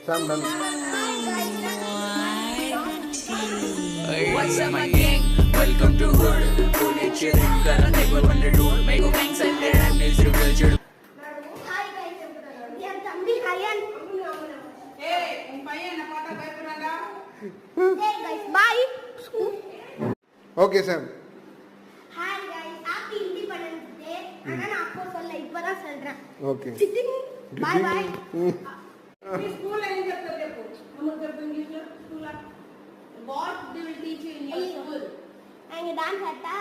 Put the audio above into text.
Sam done. What's up my gang? Welcome to Hood. Pune children kara never wonder do. Mego gangs and their names reveal children. Hi guys, என் தம்பி ஹயன். ஏய் உன் பையன் என்ன பார்த்தா பயப்படுறான்டா. Hey guys, bye. Okay, Sam. Hi guys, happy Independence Day. ஆனா நான் அப்போ சொல்ல இப்பதான் சொல்றேன். Okay. Bye bye. நீ ஸ்கூல்ல என்ன చెప్తావు చెప్పు. நமக்கு చెప్పు ఇంగ్లీష్ లో school what they will teach you in your school. அங்க டான்ஸ் ஆட்டா?